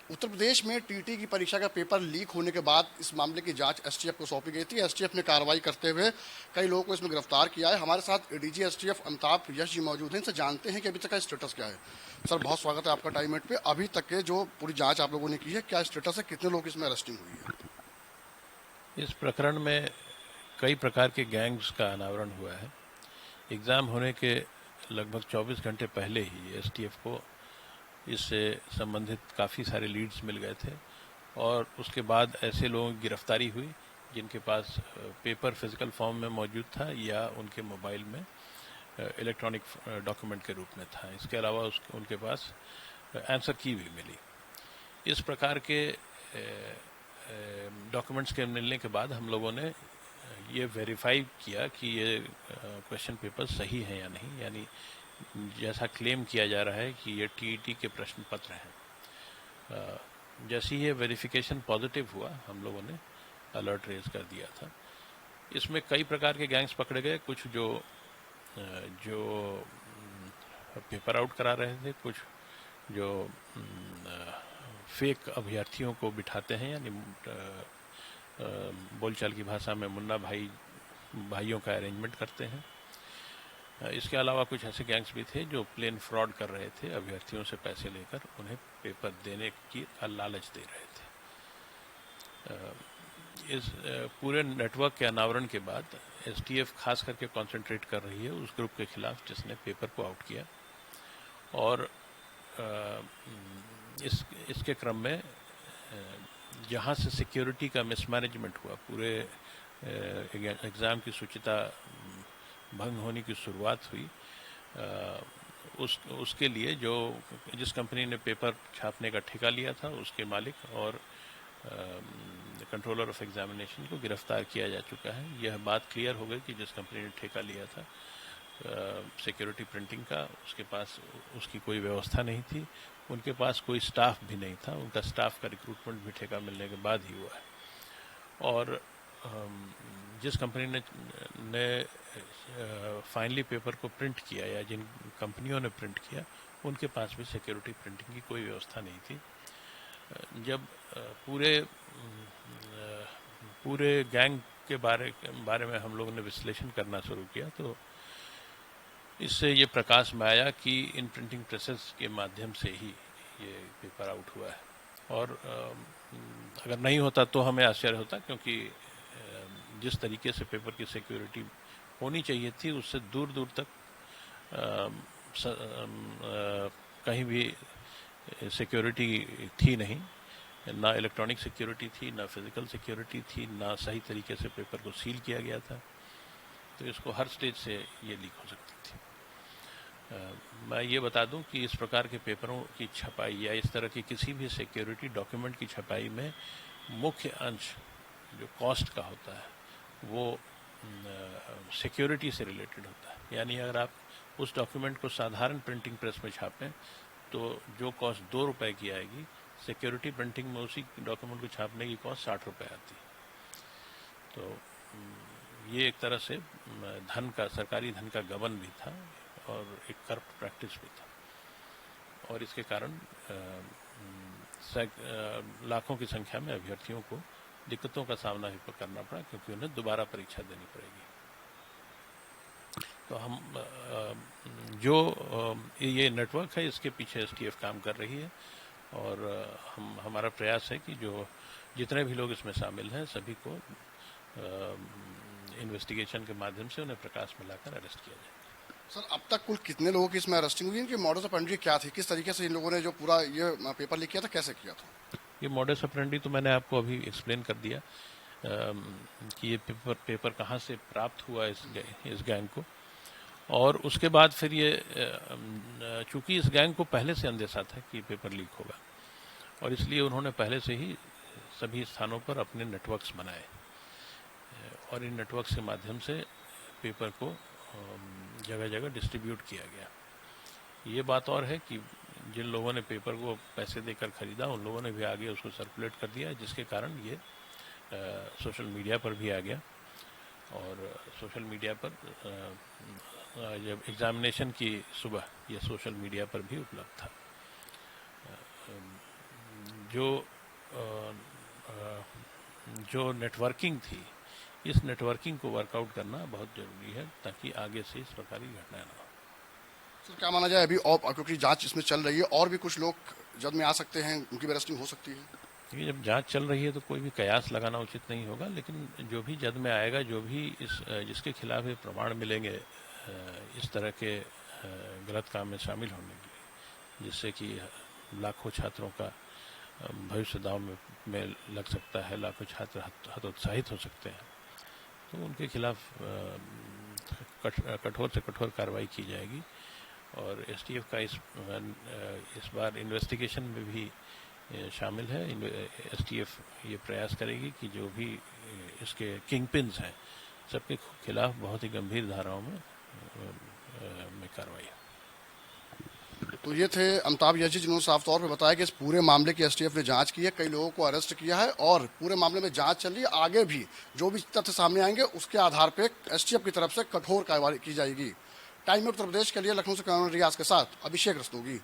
उत्तर प्रदेश में टीटी की परीक्षा का पेपर लीक होने के बाद इस मामले की जांच एसटीएफ को सौंपी गई थी। एसटीएफ ने कार्रवाई करते हुए कई लोगों को इसमें गिरफ्तार किया है। हमारे साथ डीजी एसटीएफ अमिताभ यश जी मौजूद हैं। इनसे जानते हैं कि अभी तक का स्टेटस क्या है। सर, बहुत स्वागत है आपका टाइम एट पे। अभी तक के जो पूरी जांच आप लोगों ने की है, क्या स्टेटस है, कितने लोग इसमें अरेस्टिंग हुई है? इस प्रकरण में कई प्रकार के गैंग्स का अनावरण हुआ है। एग्ज़ाम होने के लगभग 24 घंटे पहले ही एसटीएफ को इससे संबंधित काफ़ी सारे लीड्स मिल गए थे और उसके बाद ऐसे लोगों की गिरफ्तारी हुई जिनके पास पेपर फिजिकल फॉर्म में मौजूद था या उनके मोबाइल में इलेक्ट्रॉनिक डॉक्यूमेंट के रूप में था। इसके अलावा उनके पास आंसर की भी मिली। इस प्रकार के डॉक्यूमेंट्स के मिलने के बाद हम लोगों ने ये वेरीफाई किया कि ये क्वेश्चन पेपर सही है या नहीं, यानी जैसा क्लेम किया जा रहा है कि ये टीईटी के प्रश्न पत्र हैं। जैसे ही ये वेरिफिकेशन पॉजिटिव हुआ, हम लोगों ने अलर्ट रेज कर दिया था। इसमें कई प्रकार के गैंग्स पकड़े गए, कुछ जो पेपर आउट करा रहे थे, कुछ जो फेक अभ्यर्थियों को बिठाते हैं, यानी बोलचाल की भाषा में मुन्ना भाइयों का अरेंजमेंट करते हैं। इसके अलावा कुछ ऐसे गैंग्स भी थे जो प्लेन फ्रॉड कर रहे थे, अभ्यर्थियों से पैसे लेकर उन्हें पेपर देने की लालच दे रहे थे। इस पूरे नेटवर्क के अनावरण के बाद एसटीएफ खास करके कंसंट्रेट कर रही है उस ग्रुप के खिलाफ जिसने पेपर को आउट किया, और इसके क्रम में जहाँ से सिक्योरिटी का मिसमैनेजमेंट हुआ, पूरे एग्ज़ाम की शुचिता भंग होने की शुरुआत हुई, उसके लिए जिस कंपनी ने पेपर छापने का ठेका लिया था उसके मालिक और कंट्रोलर ऑफ एग्जामिनेशन को गिरफ्तार किया जा चुका है। यह बात क्लियर हो गई कि जिस कंपनी ने ठेका लिया था सिक्योरिटी प्रिंटिंग का, उसके पास उसकी कोई व्यवस्था नहीं थी, उनके पास कोई स्टाफ भी नहीं था, उनका स्टाफ का रिक्रूटमेंट भी ठेका मिलने के बाद ही हुआ है। और जिस कंपनी ने फाइनली पेपर को प्रिंट किया या जिन कंपनियों ने प्रिंट किया, उनके पास भी सिक्योरिटी प्रिंटिंग की कोई व्यवस्था नहीं थी। जब पूरे गैंग के बारे में हम लोगों ने विश्लेषण करना शुरू किया, तो इससे ये प्रकाश में आया कि इन प्रिंटिंग प्रेसेस के माध्यम से ही ये पेपर आउट हुआ है। और अगर नहीं होता तो हमें आश्चर्य होता, क्योंकि जिस तरीके से पेपर की सिक्योरिटी होनी चाहिए थी उससे दूर दूर तक कहीं भी सिक्योरिटी थी नहीं, ना इलेक्ट्रॉनिक सिक्योरिटी थी, ना फिजिकल सिक्योरिटी थी, ना सही तरीके से पेपर को सील किया गया था। तो इसको हर स्टेज से ये लीक हो सकती थी। मैं ये बता दूं कि इस प्रकार के पेपरों की छपाई या इस तरह की किसी भी सिक्योरिटी डॉक्यूमेंट की छपाई में मुख्य अंश जो कॉस्ट का होता है वो सिक्योरिटी से रिलेटेड होता है। यानी अगर आप उस डॉक्यूमेंट को साधारण प्रिंटिंग प्रेस में छापें तो जो कॉस्ट 2 रुपए की आएगी, सिक्योरिटी प्रिंटिंग में उसी डॉक्यूमेंट को छापने की कॉस्ट 60 रुपये आती है। तो ये एक तरह से सरकारी धन का गबन भी था और एक करप्ट प्रैक्टिस भी था, और इसके कारण लाखों की संख्या में अभ्यर्थियों को दिक्कतों का सामना भी करना पड़ा, क्योंकि उन्हें दोबारा परीक्षा देनी पड़ेगी। तो ये नेटवर्क है, इसके पीछे एसटीएफ काम कर रही है, और हमारा प्रयास है कि जितने भी लोग इसमें शामिल हैं सभी को इन्वेस्टिगेशन के माध्यम से उन्हें प्रकाश में लाकर अरेस्ट किया जाए। सर, अब तक कुल कितने लोगों की इसमें अरेस्टिंग हुई? इनकी मॉडस ऑपरेंडी क्या थी? किस तरीके से इन लोगों ने जो पूरा ये पेपर लीक किया था, कैसे किया था? ये मॉडस ऑपरेंडी तो मैंने आपको अभी एक्सप्लेन कर दिया कि ये पेपर कहाँ से प्राप्त हुआ इस गैंग को, और उसके बाद फिर ये चूंकि इस गैंग को पहले से अंदेशा था कि पेपर लीक होगा, और इसलिए उन्होंने पहले से ही सभी स्थानों पर अपने नेटवर्क्स बनाए, और इन नेटवर्क्स के माध्यम से पेपर को जगह जगह डिस्ट्रीब्यूट किया गया। ये बात और है कि जिन लोगों ने पेपर को पैसे देकर खरीदा, उन लोगों ने भी आगे उसको सर्कुलेट कर दिया, जिसके कारण ये सोशल मीडिया पर भी आ गया, और सोशल मीडिया पर जब एग्जामिनेशन की सुबह ये सोशल मीडिया पर भी उपलब्ध था। जो नेटवर्किंग थी, इस नेटवर्किंग को वर्कआउट करना बहुत ज़रूरी है ताकि आगे से इस प्रकार की घटनाएं ना हो। सर क्या माना जाए अभी और क्योंकि जांच इसमें चल रही है और भी कुछ लोग जद में आ सकते हैं, उनकी भी अरेस्टिंग हो सकती है? देखिए, जब जांच चल रही है तो कोई भी कयास लगाना उचित नहीं होगा, लेकिन जो भी जद में आएगा, जो भी जिसके खिलाफ ये प्रमाण मिलेंगे इस तरह के गलत काम में शामिल होने के लिए, जिससे कि लाखों छात्रों का भविष्य दांव में लग सकता है, लाखों छात्र हतोत्साहित हो सकते हैं, तो उनके खिलाफ कठोर से कठोर कार्रवाई की जाएगी। और एसटीएफ का इस बार इन्वेस्टिगेशन में भी शामिल है। एसटीएफ ये प्रयास करेगी कि जो भी इसके किंग पिन्स हैं, सबके खिलाफ बहुत ही गंभीर धाराओं में कार्रवाई। तो ये थे अमिताभ यश जी, जिन्होंने साफ तौर पर बताया कि इस पूरे मामले की एसटीएफ ने जांच की है, कई लोगों को अरेस्ट किया है और पूरे मामले में जांच चल रही है। आगे भी जो भी तथ्य सामने आएंगे उसके आधार पर एसटीएफ की तरफ से कठोर कार्रवाई की जाएगी। टाइम उत्तर प्रदेश के लिए लखनऊ से कैमरा रियाज के साथ अभिषेक रस्तोगी।